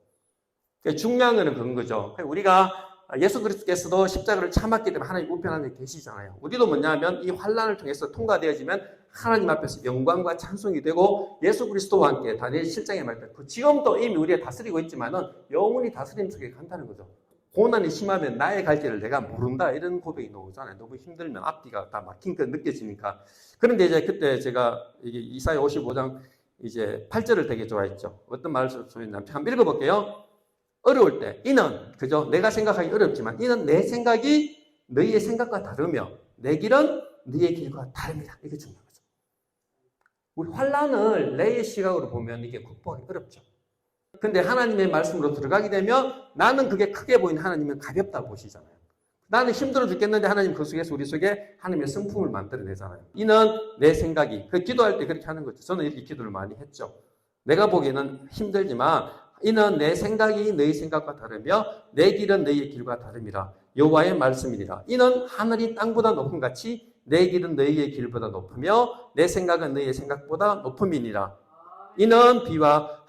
중요한 거는 그런 거죠. 우리가 예수 그리스도께서도 십자가를 참았기 때문에 하나님 우편에 계시잖아요. 우리도 뭐냐면 이 환난을 통해서 통과되어지면 하나님 앞에서 영광과 찬송이 되고 예수 그리스도와 함께 다니엘 7장에 말했던 그 지금도 이미 우리가 다스리고 있지만은 영원히 다스림 속에 간다는 거죠. 고난이 심하면 나의 갈 길을 내가 모른다 이런 고백이 나오잖아요. 너무 힘들면 앞뒤가 다 막힌 거 느껴지니까. 그런데 이제 그때 제가 이게 이사야 55장 이제 8절을 되게 좋아했죠. 어떤 말씀이냐면 한번 읽어볼게요. 어려울 때 이는 그죠? 내가 생각하기 어렵지만 이는 내 생각이 너희의 생각과 다르며 내 길은 너희의 길과 다릅니다. 이게 중요한 거죠. 우리 환난을 내 시각으로 보면 이게 극복하기 어렵죠. 근데 하나님의 말씀으로 들어가게 되면 나는 그게 크게 보이는 하나님은 가볍다고 보시잖아요. 나는 힘들어 죽겠는데 하나님 그 속에서 우리 속에 하나님의 성품을 만들어내잖아요. 이는 내 생각이. 기도할 때 그렇게 하는 거죠. 저는 이렇게 기도를 많이 했죠. 내가 보기에는 힘들지만 이는 내 생각이 너희 생각과 다르며 내 길은 너희의 길과 다름이라. 여호와의 말씀이니라. 이는 하늘이 땅보다 높음 같이 내 길은 너희의 길보다 높으며 내 생각은 너희의 생각보다 높음이니라. 이는 비와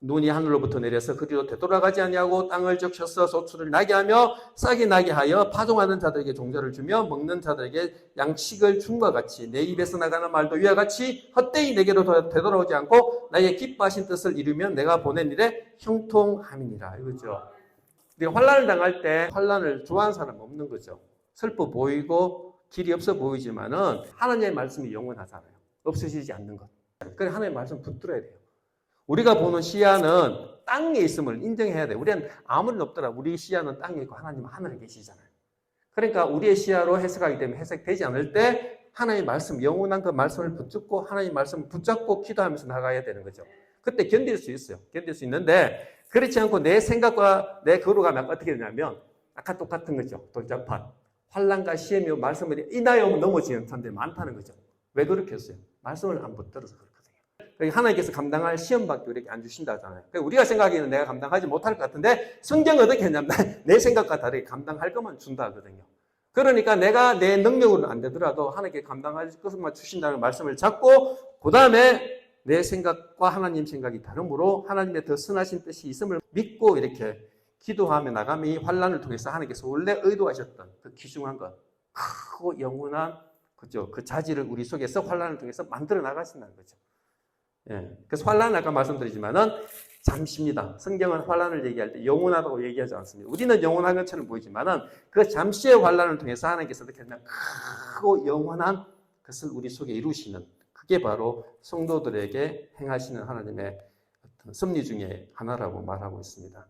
눈이 하늘로부터 내려서 그리로 되돌아가지 아니하고 땅을 적셔서 소출을 나게 하며 싹이 나게 하여 파종하는 자들에게 종자를 주며 먹는 자들에게 양식을 줌과 같이 내 입에서 나가는 말도 이와 같이 헛되이 내게로 되돌아오지 않고 나의 기뻐하신 뜻을 이루면 내가 보낸 일에 형통함이니라. 이거죠. 우리가 환난을 당할 때 환난을 좋아하는 사람은 없는 거죠. 슬퍼 보이고 길이 없어 보이지만은 하나님의 말씀이 영원하잖아요. 없어지지 않는 것. 그래서 하나님의 말씀 붙들어야 돼요. 우리가 보는 시야는 땅에 있음을 인정해야 돼요. 우리는 아무리 높더라 우리 시야는 땅에 있고 하나님은 하늘에 계시잖아요. 그러니까 우리의 시야로 해석하기 때문에 해석되지 않을 때 하나님의 말씀, 영원한 그 말씀을 붙잡고 하나님의 말씀을 붙잡고 기도하면서 나가야 되는 거죠. 그때 견딜 수 있어요. 견딜 수 있는데 그렇지 않고 내 생각과 내 거룩함이 어떻게 되냐면 아까 똑같은 거죠. 돌장판. 환난과 시험이 말씀을 인하여 넘어지는 사람들이 많다는 거죠. 왜 그렇게 했어요? 말씀을 안 붙들어서 그렇거든요. 하나님께서 감당할 시험밖에 우리에게 안 주신다 하잖아요. 우리가 생각하기에는 내가 감당하지 못할 것 같은데 성경은 어떻게 했냐면 내 생각과 다르게 감당할 것만 준다 하거든요. 그러니까 내가 내 능력으로는 안 되더라도 하나님께 감당할 것만 주신다는 말씀을 잡고 그 다음에 내 생각과 하나님 생각이 다르므로 하나님의 더 선하신 뜻이 있음을 믿고 이렇게 기도하며 나가면 이 환난을 통해서 하나님께서 원래 의도하셨던 그 귀중한 것, 크고 영원한 그죠? 그 자질을 우리 속에서 환난을 통해서 만들어 나가신다는 거죠. 예. 그래서 환난은 아까 말씀드리지만은 잠시입니다. 성경은 환난을 얘기할 때 영원하다고 얘기하지 않습니다. 우리는 영원한 것처럼 보이지만은 그 잠시의 환난을 통해서 하나님께서 어떻게 하면 크고 영원한 것을 우리 속에 이루시는 그게 바로 성도들에게 행하시는 하나님의 어떤 섭리 중에 하나라고 말하고 있습니다.